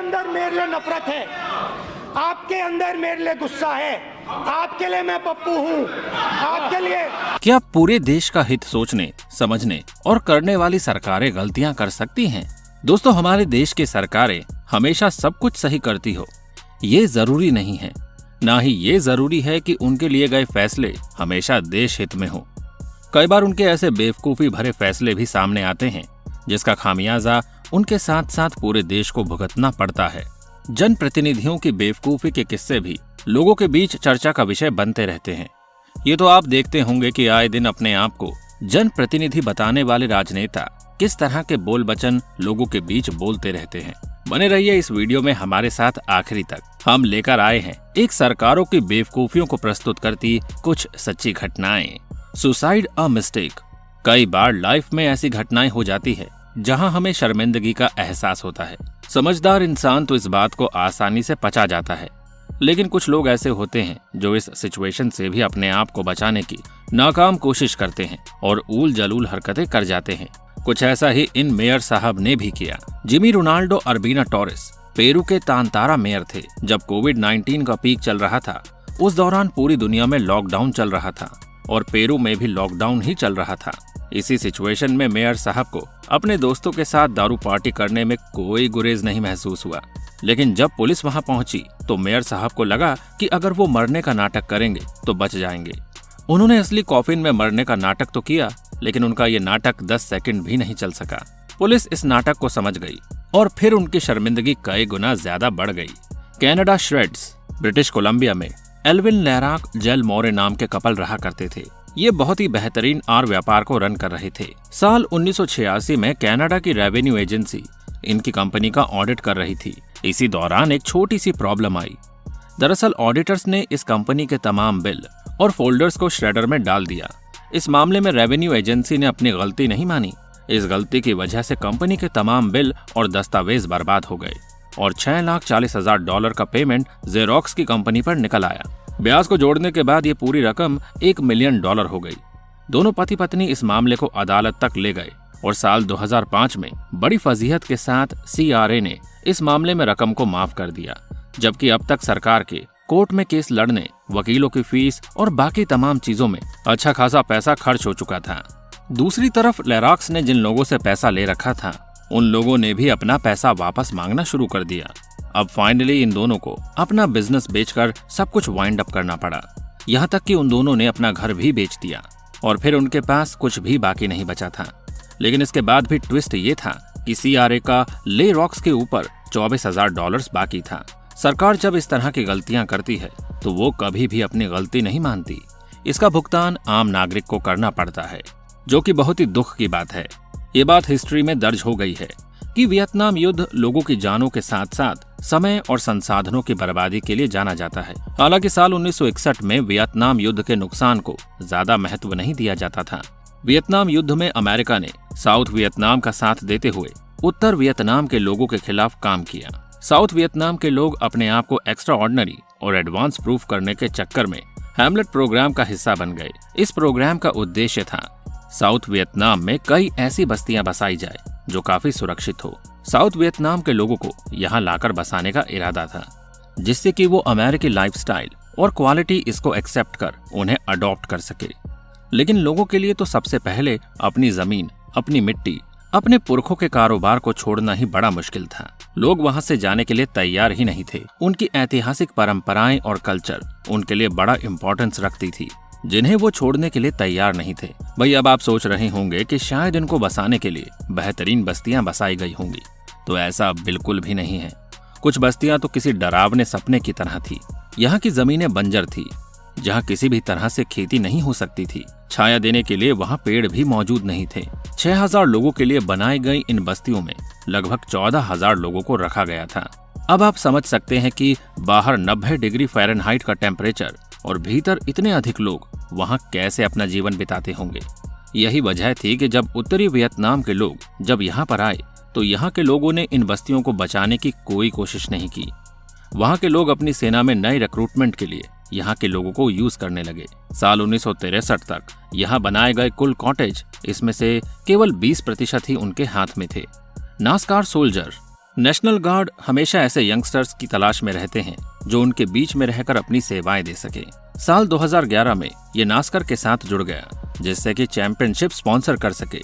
अंदर मेरे लिए नफरत है, आपके अंदर मेरे लिए गुस्सा है, आपके लिए मैं पप्पू हूँ, आपके लिए। क्या पूरे देश का हित सोचने, समझने और करने वाली सरकारें गलतियां कर सकती हैं? दोस्तों, हमारे देश की सरकारें हमेशा सब कुछ सही करती हो, ये जरूरी नहीं है। ना ही ये जरूरी है कि उनके लिए गए फैसले हमेशा देश हित में हो। कई बार उनके ऐसे बेवकूफी भरे फैसले भी सामने आते हैं जिसका खामियाजा उनके साथ साथ पूरे देश को भुगतना पड़ता है। जनप्रतिनिधियों की बेवकूफी के किस्से भी लोगों के बीच चर्चा का विषय बनते रहते हैं। ये तो आप देखते होंगे कि आए दिन अपने आप को जनप्रतिनिधि बताने वाले राजनेता किस तरह के बोल वचन लोगों के बीच बोलते रहते हैं। बने रहिए इस वीडियो में हमारे साथ आखिरी तक। हम लेकर आए हैं एक सरकारों की बेवकूफियों को प्रस्तुत करती कुछ सच्ची घटनाएं। Suicide a mistake. कई बार लाइफ में ऐसी घटनाएं हो जाती है जहां हमें शर्मिंदगी का एहसास होता है। समझदार इंसान तो इस बात को आसानी से पचा जाता है, लेकिन कुछ लोग ऐसे होते हैं जो इस सिचुएशन से भी अपने आप को बचाने की नाकाम कोशिश करते हैं और ऊल जलूल हरकतें कर जाते हैं। कुछ ऐसा ही इन मेयर साहब ने भी किया। जिमी रोनाल्डो अर्बीना टोरेस पेरू के तांतारा मेयर थे। जब कोविड-19 का पीक चल रहा था, उस दौरान पूरी दुनिया में लॉकडाउन चल रहा था और पेरू में भी लॉकडाउन ही चल रहा था। इसी सिचुएशन में मेयर साहब को अपने दोस्तों के साथ दारू पार्टी करने में कोई गुरेज नहीं महसूस हुआ। लेकिन जब पुलिस वहां पहुंची तो मेयर साहब को लगा कि अगर वो मरने का नाटक करेंगे तो बच जाएंगे। उन्होंने असली कॉफिन में मरने का नाटक तो किया, लेकिन उनका ये नाटक 10 सेकंड भी नहीं चल सका। पुलिस इस नाटक को समझ गई और फिर उनकी शर्मिंदगी कई गुना ज्यादा बढ़ गई। कनाडा श्रेड्स, ब्रिटिश कोलंबिया में एल्विन लैराक जेल मोरे नाम के कपल रहा करते थे। ये बहुत ही बेहतरीन आर व्यापार को रन कर रहे थे। साल 1986 में कनाडा की रेवेन्यू एजेंसी इनकी कंपनी का ऑडिट कर रही थी। इसी दौरान एक छोटी सी प्रॉब्लम आई। दरअसल ऑडिटर्स ने इस कंपनी के तमाम बिल और फोल्डर्स को श्रेडर में डाल दिया। इस मामले में रेवेन्यू एजेंसी ने अपनी गलती नहीं मानी। इस गलती की वजह से कंपनी के तमाम बिल और दस्तावेज बर्बाद हो गए और $6,40,000 का पेमेंट जेरोक्स की कंपनी पर निकल आया। ब्याज को जोड़ने के बाद ये पूरी रकम $1 मिलियन हो गई। दोनों पति पत्नी इस मामले को अदालत तक ले गए और साल 2005 में बड़ी फजीहत के साथ CRA ने इस मामले में रकम को माफ कर दिया, जबकि अब तक सरकार के कोर्ट में केस लड़ने, वकीलों की फीस और बाकी तमाम चीजों में अच्छा खासा पैसा खर्च हो चुका था। दूसरी तरफ लैराक्स ने जिन लोगों से पैसा ले रखा था, उन लोगों ने भी अपना पैसा वापस मांगना शुरू कर दिया। अब फाइनली इन दोनों को अपना बिजनेस बेचकर सब कुछ वाइंड अप करना पड़ा। यहाँ तक कि उन दोनों ने अपना घर भी बेच दिया और फिर उनके पास कुछ भी बाकी नहीं बचा था। लेकिन इसके बाद भी ट्विस्ट ये था कि CRA का ले रॉक्स के ऊपर $24,000 बाकी था। सरकार जब इस तरह की गलतियां करती है तो वो कभी भी अपनी गलती नहीं मानती। इसका भुगतान आम नागरिक को करना पड़ता है, जो कि बहुत ही दुख की बात है। ये बात हिस्ट्री में दर्ज हो गई है कि वियतनाम युद्ध लोगों की जानों के साथ साथ समय और संसाधनों की बर्बादी के लिए जाना जाता है। हालांकि साल 1961 में वियतनाम युद्ध के नुकसान को ज्यादा महत्व नहीं दिया जाता था। वियतनाम युद्ध में अमेरिका ने साउथ वियतनाम का साथ देते हुए उत्तर वियतनाम के लोगों के खिलाफ काम किया। साउथ वियतनाम के लोग अपने आप को एक्स्ट्रा ऑर्डिनरी और एडवांस प्रूफ करने के चक्कर में हैमलेट प्रोग्राम का हिस्सा बन गए। इस प्रोग्राम का उद्देश्य था साउथ वियतनाम में कई ऐसी बस्तियां बसाई जाए जो काफी सुरक्षित हो। साउथ वियतनाम के लोगों को यहाँ लाकर बसाने का इरादा था, जिससे कि वो अमेरिकी लाइफस्टाइल और क्वालिटी इसको एक्सेप्ट कर उन्हें अडॉप्ट कर सके। लेकिन लोगों के लिए तो सबसे पहले अपनी जमीन, अपनी मिट्टी, अपने पुरखों के कारोबार को छोड़ना ही बड़ा मुश्किल था। लोग वहां से जाने के लिए तैयार ही नहीं थे। उनकी ऐतिहासिक परंपराएं और कल्चर उनके लिए बड़ा इम्पोर्टेंस रखती थी, जिन्हें वो छोड़ने के लिए तैयार नहीं थे। भाई, अब आप सोच रहे होंगे कि शायद इनको बसाने के लिए बेहतरीन बस्तियां बसाई गई होंगी, तो ऐसा बिल्कुल भी नहीं है। कुछ बस्तियां तो किसी डरावने सपने की तरह थी। यहाँ की जमीनें बंजर थी, जहाँ किसी भी तरह से खेती नहीं हो सकती थी। छाया देने के लिए वहाँ पेड़ भी मौजूद नहीं थे। 6,000 लोगों के लिए बनाई गई इन बस्तियों में लगभग 14,000 लोगों को रखा गया था। अब आप समझ सकते हैं कि बाहर 90 डिग्री फ़ारेनहाइट का टेम्परेचर और भीतर इतने अधिक लोग वहाँ कैसे अपना जीवन बिताते होंगे। यही वजह थी कि जब उत्तरी वियतनाम के लोग जब यहाँ पर आए तो यहाँ के लोगों ने इन बस्तियों को बचाने की कोई कोशिश नहीं की। वहाँ के लोग अपनी सेना में नए रिक्रूटमेंट के लिए यहाँ के लोगों को यूज करने लगे। साल 1963 तक यहाँ बनाए गए कुल कॉटेज, इसमें से केवल 20% ही उनके हाथ में थे। नास्कार सोल्जर नेशनल गार्ड हमेशा ऐसे यंगस्टर्स की तलाश में रहते हैं जो उनके बीच में रहकर अपनी सेवाएं दे सके। साल 2011 में ये नास्कर के साथ जुड़ गया, जिससे कि चैंपियनशिप स्पॉन्सर कर सके।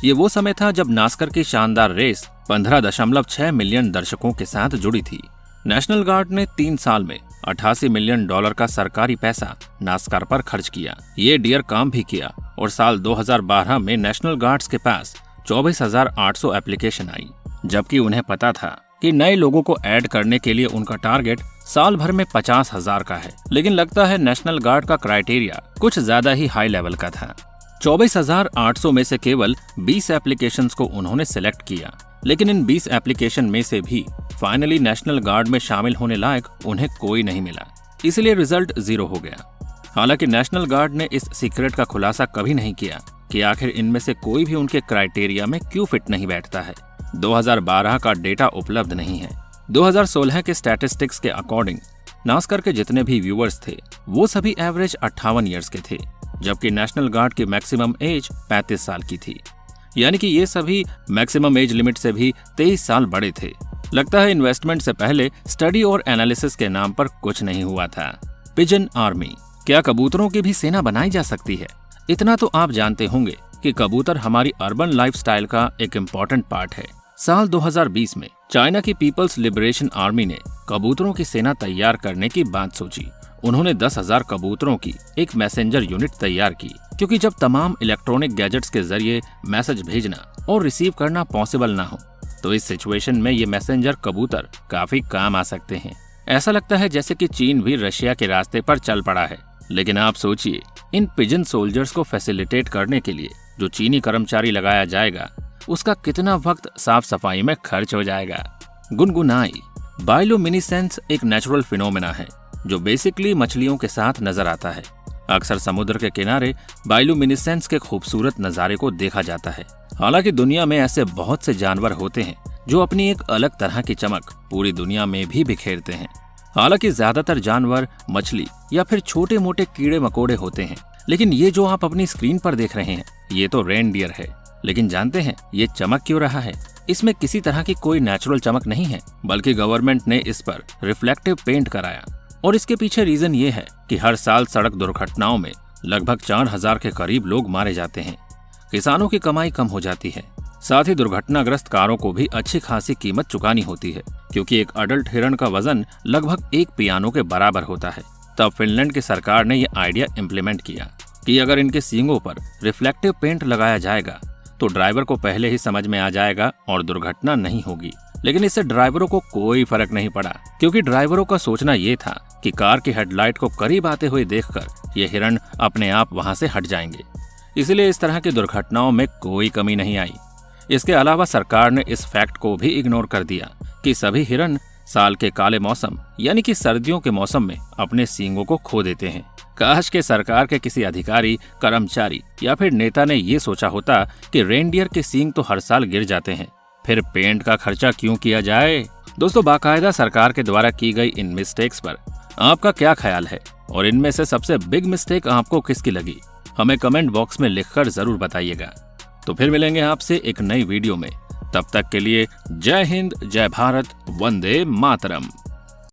ये वो समय था जब नास्कर की शानदार रेस 15.6 मिलियन दर्शकों के साथ जुड़ी थी। नेशनल गार्ड ने 3 साल में $88 मिलियन का सरकारी पैसा नास्कर पर खर्च किया। ये डियर काम भी किया और साल 2012 में नेशनल गार्ड्स के पास 24,800 एप्लीकेशन आई, जबकि उन्हें पता था कि नए लोगों को ऐड करने के लिए उनका टारगेट साल भर में 50,000 का है। लेकिन लगता है नेशनल गार्ड का क्राइटेरिया कुछ ज्यादा ही हाई लेवल का था। 24,800 में से केवल 20 एप्लीकेशंस को उन्होंने सिलेक्ट किया, लेकिन इन 20 एप्लीकेशन में से भी फाइनली नेशनल गार्ड में शामिल होने लायक उन्हें कोई नहीं मिला, इसलिए रिजल्ट 0 हो गया। हालांकि नेशनल गार्ड ने इस सीक्रेट का खुलासा कभी नहीं किया कि आखिर इनमें से कोई भी उनके क्राइटेरिया में क्यों फिट नहीं बैठता है। 2012 का डेटा उपलब्ध नहीं है। 2016 के स्टैटिस्टिक्स के अकॉर्डिंग नास्कर के जितने भी व्यूअर्स थे वो सभी एवरेज 58 ईयर्स के थे, जबकि नेशनल गार्ड की मैक्सिमम एज 35 साल की थी। यानी कि ये सभी मैक्सिमम एज लिमिट से भी 23 साल बड़े थे। लगता है इन्वेस्टमेंट से पहले स्टडी और एनालिसिस के नाम पर कुछ नहीं हुआ था। पिजन आर्मी, क्या कबूतरों की भी सेना बनाई जा सकती है? इतना तो आप जानते होंगे कि कबूतर हमारी अर्बन लाइफस्टाइल का एक इम्पोर्टेंट पार्ट है। साल 2020 में चाइना की पीपल्स लिबरेशन आर्मी ने कबूतरों की सेना तैयार करने की बात सोची। उन्होंने 10,000 कबूतरों की एक मैसेंजर यूनिट तैयार की, क्योंकि जब तमाम इलेक्ट्रॉनिक गैजेट्स के जरिए मैसेज भेजना और रिसीव करना पॉसिबल ना हो, तो इस सिचुएशन में ये मैसेंजर कबूतर काफी काम आ सकते हैं। ऐसा लगता है जैसे कि चीन भी रशिया के रास्ते पर चल पड़ा है। लेकिन आप सोचिए, इन पिजन सोल्जर्स को फैसिलिटेट करने के लिए जो चीनी कर्मचारी लगाया जाएगा, उसका कितना वक्त साफ सफाई में खर्च हो जाएगा। गुनगुनाई, बायोलुमिनेसेंस एक नेचुरल फिनोमेना है जो बेसिकली मछलियों के साथ नजर आता है। अक्सर समुद्र के किनारे बायोलुमिनेसेंस के खूबसूरत नजारे को देखा जाता है। हालांकि दुनिया में ऐसे बहुत से जानवर होते हैं जो अपनी एक अलग तरह की चमक पूरी दुनिया में भी बिखेरते हैं। हालांकि ज्यादातर जानवर मछली या फिर छोटे मोटे कीड़े मकोड़े होते हैं, लेकिन ये जो आप अपनी स्क्रीन पर देख रहे हैं ये तो रेनडियर है। लेकिन जानते हैं ये चमक क्यों रहा है? इसमें किसी तरह की कोई नेचुरल चमक नहीं है, बल्कि गवर्नमेंट ने इस पर रिफ्लेक्टिव पेंट कराया। और इसके पीछे रीजन ये है कि हर साल सड़क दुर्घटनाओं में लगभग 4,000 के करीब लोग मारे जाते हैं। किसानों की कमाई कम हो जाती है, साथ ही दुर्घटनाग्रस्त कारों को भी अच्छी खासी कीमत चुकानी होती है, क्योंकि एक अडल्ट हिरण का वजन लगभग एक पियानो के बराबर होता है। तब फिनलैंड की सरकार ने यह आइडिया इम्प्लीमेंट किया कि अगर इनके सींगों पर रिफ्लेक्टिव पेंट लगाया जाएगा तो ड्राइवर को पहले ही समझ में आ जाएगा और दुर्घटना नहीं होगी। लेकिन इससे ड्राइवरों को कोई फर्क नहीं पड़ा, क्योंकि ड्राइवरों का सोचना ये था कि कार की हेडलाइट को करीब आते हुए देखकर ये हिरण अपने आप वहां से हट जाएंगे। इसलिए इस तरह की दुर्घटनाओं में कोई कमी नहीं आई। इसके अलावा सरकार ने इस फैक्ट को भी इग्नोर कर दिया कि सभी हिरण साल के काले मौसम यानी कि सर्दियों के मौसम में अपने सींगों को खो देते हैं। काश के सरकार के किसी अधिकारी, कर्मचारी या फिर नेता ने ये सोचा होता कि रेनडियर के सींग तो हर साल गिर जाते हैं, फिर पेंट का खर्चा क्यों किया जाए। दोस्तों, बाकायदा सरकार के द्वारा की गई इन मिस्टेक्स पर आपका क्या ख्याल है और इनमें से सबसे बिग मिस्टेक आपको किसकी लगी? हमें कमेंट बॉक्स में लिखकर जरूर बताइएगा। तो फिर मिलेंगे आपसे एक नई वीडियो में। तब तक के लिए जय हिंद, जय भारत, वंदे मातरम।